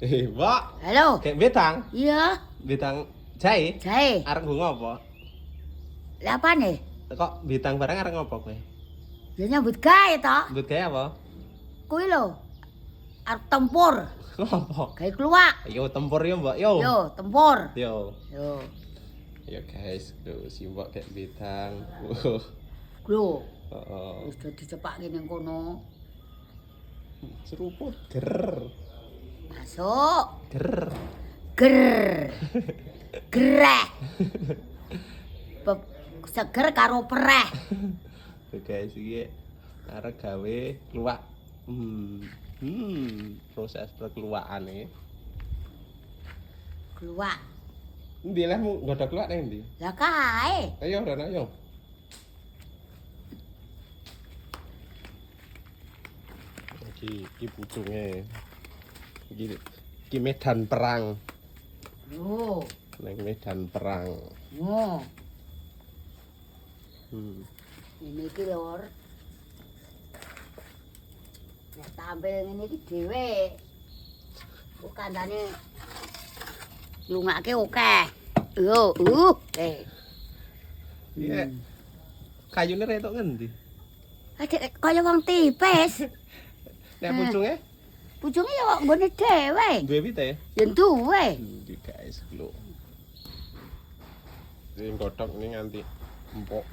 Mbok. Halo. Kayak betang. Iya. Betang jahe. Jahe. Arep nggo ngopo? Lah apane? Kok betang barang arep ngopo kowe? Ya nyambut gawe to. Nyambut gawe apa? Kuwi lho. Arep tempur. Ngopo? Gawe kluwak. Yo tempur yo, Mbok. Yo. Yo, tempur. Yo. Yo. Yo guys, lho si Mbok kayak betang. Lho. Heeh. Wis dadi cepake ning kono. Seruput ger. Masuk. Ger. Ger. Greh. Seger karo pereh. Oke guys, iki arek gawe kluwak. Proses perkeluakane. Kluwak. Endi lehmu godhog kluwak nang endi? Lah kae. Ayo, Ran, ayo. Iki pucunge. Iki medan perang. Yo. Nang medan perang. Yo. Ini iki lur. Nek tampil ngene iki dhewe. Kok kandhane lungake akeh. Yo, Iya. Kayune retok ngendi? Adek kaya wong tipis. Nek pucunge Pucunge ya kok nggone dhewe. duwe pite? Ya duwe. Iki guys, lho. Sing godhog ini nganti empuk.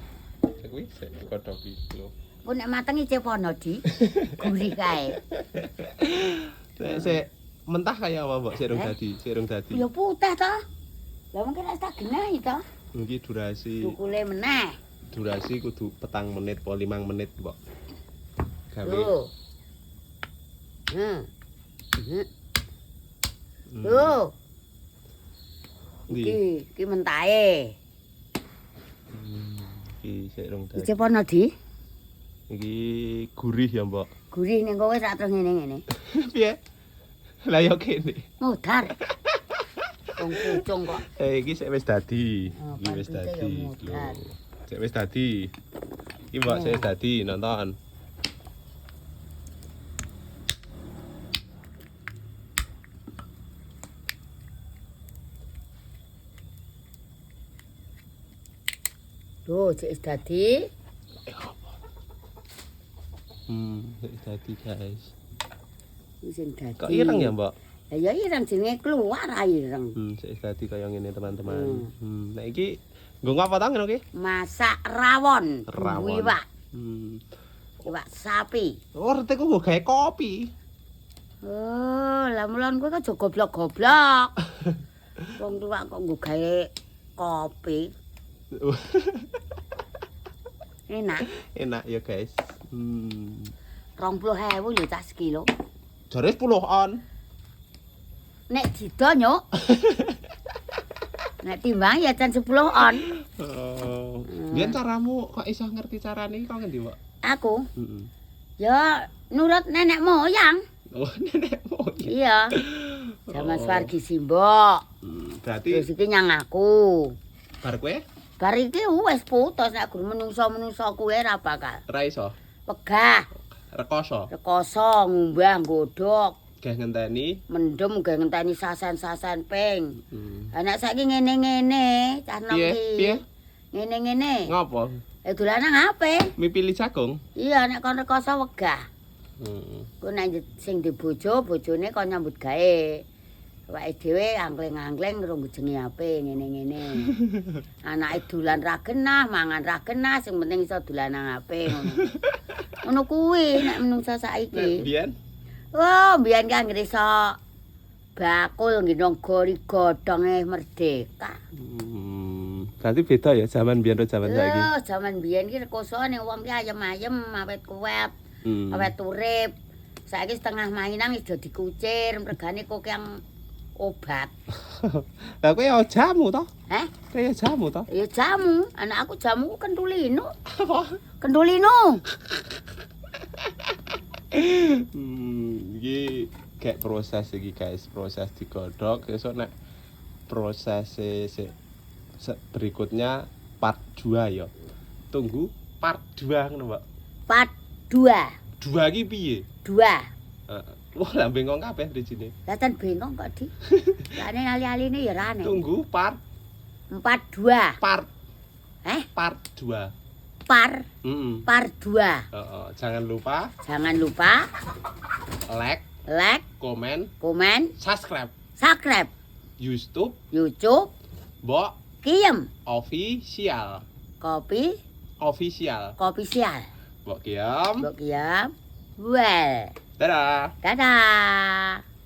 Sik kuwi sik godhog iki lho. Ku nek mateng iki pono di. Gurih kae. Sik mentah kaya apa, Mbok? Sik rung dadi, sik rung dadi. Ya putih to. Lah mungkin nek tak genahi to. Iki durasi Dukule meneh. durasi kudu 4 menit apa 5 menit, Mbok. Gawe. Tuh. Tuh. Ndi? Iki mentahe. Iki sik rung dadi. Iki pono di. Iki gurih ya, Mbok. Gurih ning kowe sak terus ngene-ngene. Piye? Lah yo kene. Mudar. Wong pucung kok. Iki sik wis dadi. Oh, Iki wis pantute dadi. ya mudar. Lho. Sik wis dadi. Iki Mbok sik wis dadi nonton. Tuh, sik wis dadi. Sik wis dadi, guys. Iki sing dadi. Kok ireng ya, Mbok? Lah ya ireng jenenge keluar ra ireng. Sik wis dadi kaya ngene, teman-teman. Nek iki nggo ngapa ta ngono iki? Masak rawon. Rawon. Iwak. Hmm. Iwak sapi. Oh, reteku nggo gawe kopi. Oh, lah mulon kowe kok aja goblok-goblok. Wong tuwa kok nggo gawe kopi. Enak. Enak ya, guys. 20.000 lho cak sekilo. Jare 10 on. Nek didol nyuk. Nek timbang ya jan 10 on. Oh. Biyen caramu kok iso ngerti carane iki kok ngendi, Mbok? Aku Heeh. ya nurut nenek moyang. Oh, nenekmu. Iya. Zaman Suwargi Simbok. Berarti Terus iki nyang aku. bar kowe Bar iki wis putus nek gur menungso-menungso kuwe ra bakal. ora iso Wegah, rekoso rekoso, ngumbah, godhog, geh ngenteni. mendem gawe ngenteni sasen-sasen ping. Nek saiki ngene-ngene, cah nom Piye? Piye? iki. Ngene-ngene. Ngopo? Dolanan ngape? Mipili jagung. Iya, nek kon rekoso wegah. Heeh. Ku nek sing di bojo, bojone kon nyambut gawe. Awake dhewe angkleng-angkleng rung jenenge ape ngene-ngene. Anake dolan ra genah, mangan ra genah, sing penting iso dolanan ape ngono. Ngono kuwi nek menungsa saiki. Biyen Oh, mbiyen kan ngriso bakul nggendong gori godhonge merdeka. Berarti beda ya zaman biyen karo zaman saiki. Yo, jaman biyen ki rekoso ning wong ki ayem-ayem, awet kuwet, awet urip. Saiki setengah mainang wis dadi kucir, regane kok yang obat. Lah kowe ya jamu to? Heh? Kowe ya jamu to? Ya jamu, anak aku jamu kentulino. Apa? Kentulino. Iki kayak proses iki guys, proses digodhog esuk nek proses berikutnya part 2 ya. Tunggu part 2 ngono, Mbak. Part 2. 2 iki piye? 2. Heeh. Wah, lah bengong kabeh drijine. Latan bengong kok di. Lane ali-aline ya rane. Tunggu part 42. part Eh? part 2. Par Heeh. par 2. Jangan lupa Jangan lupa like, komen, subscribe subscribe YouTube YouTube, Mbok Kiem, Official. kopi Official. sial. Mbok Kiem. Mbok Kiem. Well. Dadah. Dadah.